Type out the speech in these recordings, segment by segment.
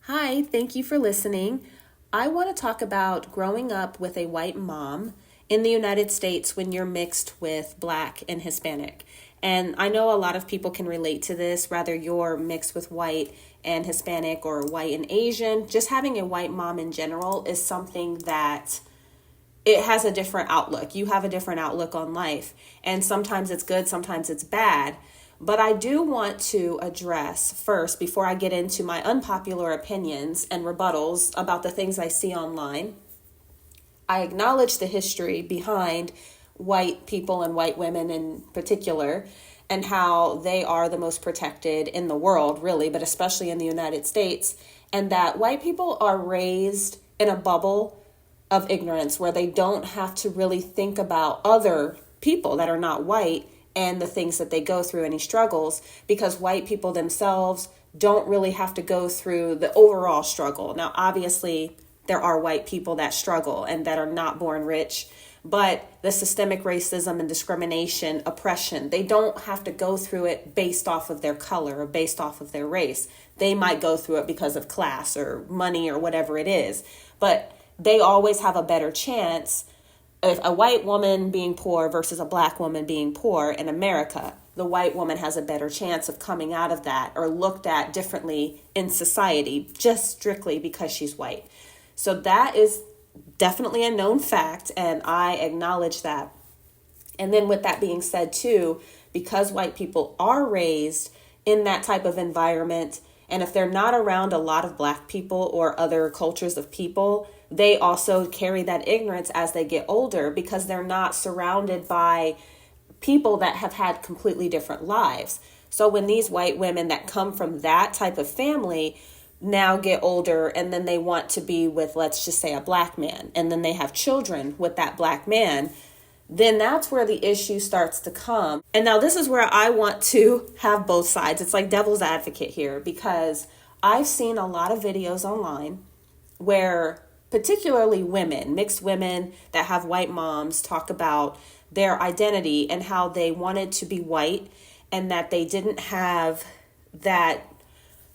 Hi, thank you for listening. I want to talk about growing up with a white mom in the United States when you're mixed with Black and Hispanic. And I know a lot of people can relate to this, whether you're mixed with white and Hispanic or white and Asian. Just having a white mom in general is something that it has a different outlook. You have a different outlook on life. And sometimes it's good, sometimes it's bad. But I do want to address first, before I get into my unpopular opinions and rebuttals about the things I see online, I acknowledge the history behind white people and white women in particular, and how they are the most protected in the world, really, but especially in the United States, and that white people are raised in a bubble of ignorance where they don't have to really think about other people that are not white and the things that they go through, any struggles, because white people themselves don't really have to go through the overall struggle. Now, obviously, there are white people that struggle and that are not born rich, but the systemic racism and discrimination, oppression, they don't have to go through it based off of their color or based off of their race. They might go through it because of class or money or whatever it is, but they always have a better chance. If a white woman being poor versus a Black woman being poor in America, the white woman has a better chance of coming out of that or looked at differently in society, just strictly because she's white. So that is definitely a known fact, and I acknowledge that. And then with that being said too, because white people are raised in that type of environment, and if they're not around a lot of Black people or other cultures of people, they also carry that ignorance as they get older because they're not surrounded by people that have had completely different lives. So when these white women that come from that type of family now get older and then they want to be with, let's just say, a Black man, and then they have children with that Black man, then that's where the issue starts to come. And now this is where I want to have both sides. It's like devil's advocate here, because I've seen a lot of videos online where particularly women, mixed women that have white moms, talk about their identity and how they wanted to be white and that they didn't have that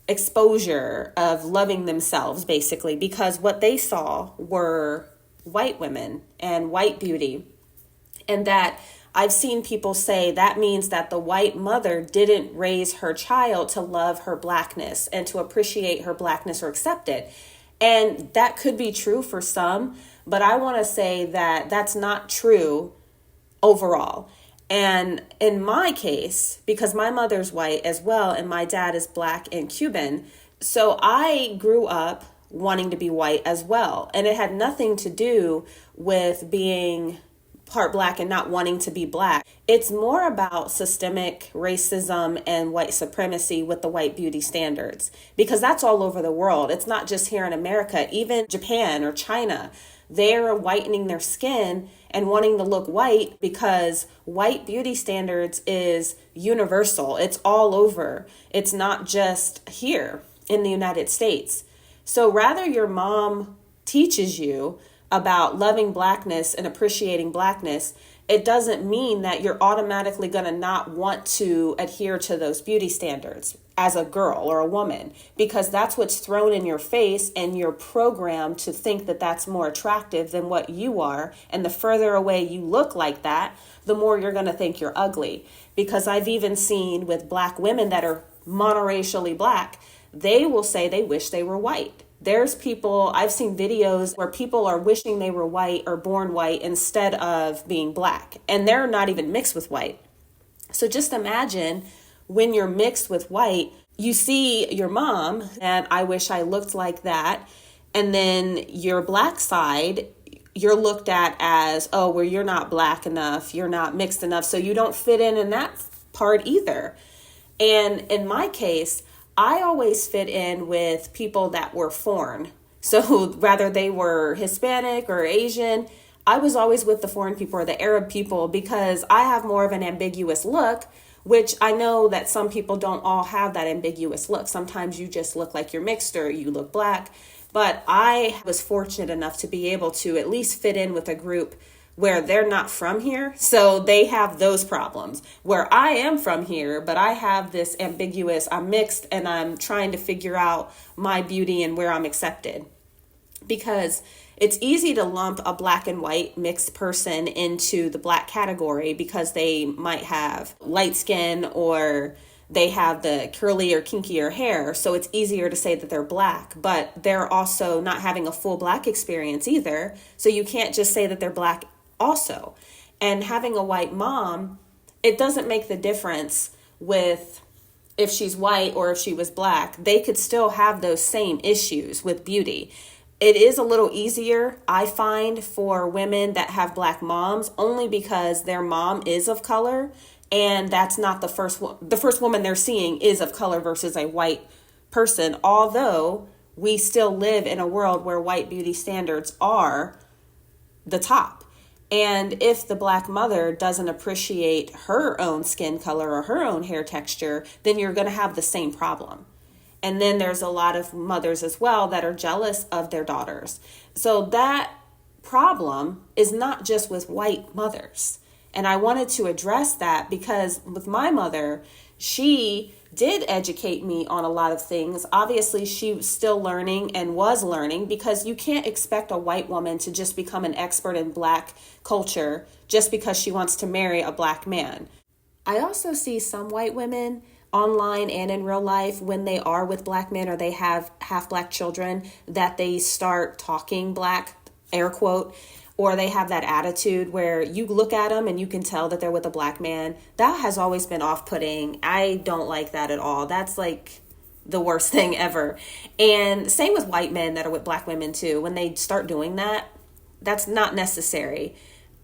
exposure of loving themselves, basically, because what they saw were white women and white beauty. And that I've seen people say that means that the white mother didn't raise her child to love her Blackness and to appreciate her Blackness or accept it. And that could be true for some, but I want to say that that's not true overall. And in my case, because my mother's white as well, and my dad is Black and Cuban, so I grew up wanting to be white as well. And it had nothing to do with being part Black and not wanting to be Black. It's more about systemic racism and white supremacy with the white beauty standards, because that's all over the world. It's not just here in America, even Japan or China. They're whitening their skin and wanting to look white because white beauty standards is universal. It's all over. It's not just here in the United States. So rather your mom teaches you about loving Blackness and appreciating Blackness, it doesn't mean that you're automatically going to not want to adhere to those beauty standards as a girl or a woman, because that's what's thrown in your face and you're programmed to think that that's more attractive than what you are. And the further away you look like that, the more you're going to think you're ugly. Because I've even seen with Black women that are monoracially Black, they will say they wish they were white. There's people, I've seen videos where people are wishing they were white or born white instead of being Black, and they're not even mixed with white. So just imagine when you're mixed with white, you see your mom, and I wish I looked like that. And then your Black side, you're looked at as, oh, well, you're not Black enough, you're not mixed enough, so you don't fit in that part either. And in my case, I always fit in with people that were foreign. So whether they were Hispanic or Asian, I was always with the foreign people or the Arab people because I have more of an ambiguous look, which I know that some people don't all have that ambiguous look. Sometimes you just look like you're mixed or you look Black. But I was fortunate enough to be able to at least fit in with a group where they're not from here. So they have those problems where I am from here, but I have this ambiguous, I'm mixed and I'm trying to figure out my beauty and where I'm accepted. Because it's easy to lump a black and white mixed person into the black category because they might have light skin or they have the curly or kinkier hair. So it's easier to say that they're black, but they're also not having a full black experience either. So you can't just say that they're black also. And having a white mom, it doesn't make the difference with if she's white or if she was black. They could still have those same issues with beauty. It is a little easier, I find, for women that have black moms only because their mom is of color, and that's not the first woman they're seeing is of color versus a white person, although we still live in a world where white beauty standards are the top. And if the black mother doesn't appreciate her own skin color or her own hair texture, then you're going to have the same problem. And then there's a lot of mothers as well that are jealous of their daughters. So that problem is not just with white mothers. And I wanted to address that because with my mother, she did educate me on a lot of things. Obviously, she was still learning and was learning because you can't expect a white woman to just become an expert in black culture just because she wants to marry a black man. I also see some white women online and in real life when they are with black men or they have half black children that they start talking black, air quote, or they have that attitude where you look at them and you can tell that they're with a black man. That has always been off-putting. I don't like that at all. That's like the worst thing ever. And same with white men that are with black women too. When they start doing that, that's not necessary.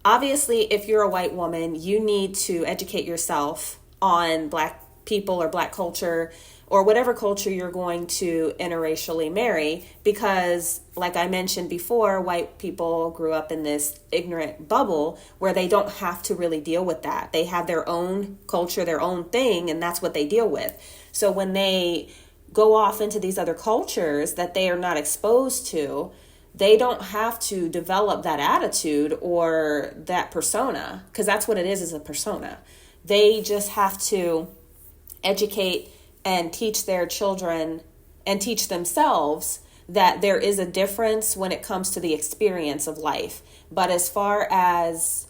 Obviously, if you're a white woman, you need to educate yourself on black people or black culture or whatever culture you're going to interracially marry, because like I mentioned before, white people grew up in this ignorant bubble where they don't have to really deal with that. They have their own culture, their own thing, and that's what they deal with. So when they go off into these other cultures that they are not exposed to, they don't have to develop that attitude or that persona, because that's what it is a persona. They just have to educate and teach their children and teach themselves that there is a difference when it comes to the experience of life. But as far as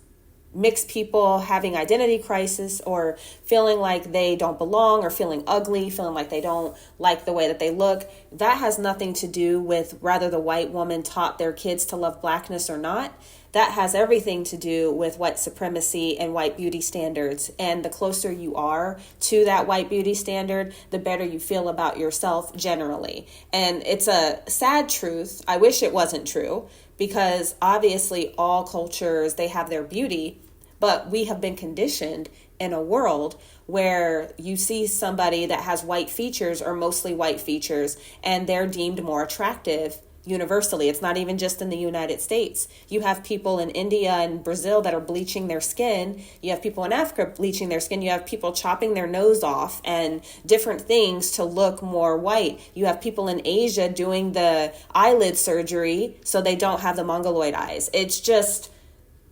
mixed people having identity crisis or feeling like they don't belong or feeling ugly, feeling like they don't like the way that they look, that has nothing to do with whether the white woman taught their kids to love blackness or not. That has everything to do with white supremacy and white beauty standards. And the closer you are to that white beauty standard, the better you feel about yourself generally. And it's a sad truth. I wish it wasn't true, because obviously all cultures, they have their beauty, but we have been conditioned in a world where you see somebody that has white features or mostly white features and they're deemed more attractive universally. It's not even just in the United States. You have people in India and Brazil that are bleaching their skin. You have people in Africa bleaching their skin. You have people chopping their nose off and different things to look more white. You have people in Asia doing the eyelid surgery so they don't have the mongoloid eyes. It's just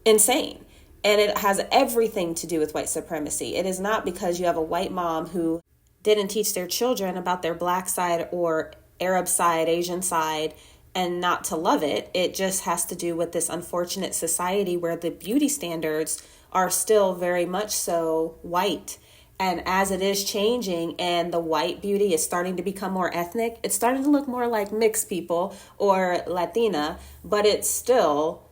insane. And it has everything to do with white supremacy. It is not because you have a white mom who didn't teach their children about their black side or Arab side, Asian side, and not to love it. It just has to do with this unfortunate society where the beauty standards are still very much so white. And as it is changing and the white beauty is starting to become more ethnic, it's starting to look more like mixed people or Latina, but it's still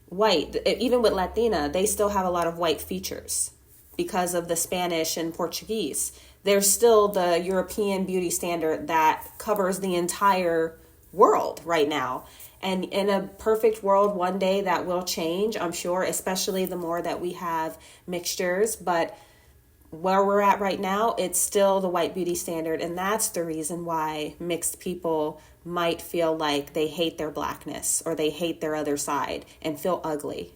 white. Even with Latina, they still have a lot of white features because of the Spanish and Portuguese. There's still the European beauty standard that covers the entire world right now. And in a perfect world, one day that will change, I'm sure, especially the more that we have mixtures. But where we're at right now, it's still the white beauty standard. And that's the reason why mixed people might feel like they hate their blackness or they hate their other side and feel ugly.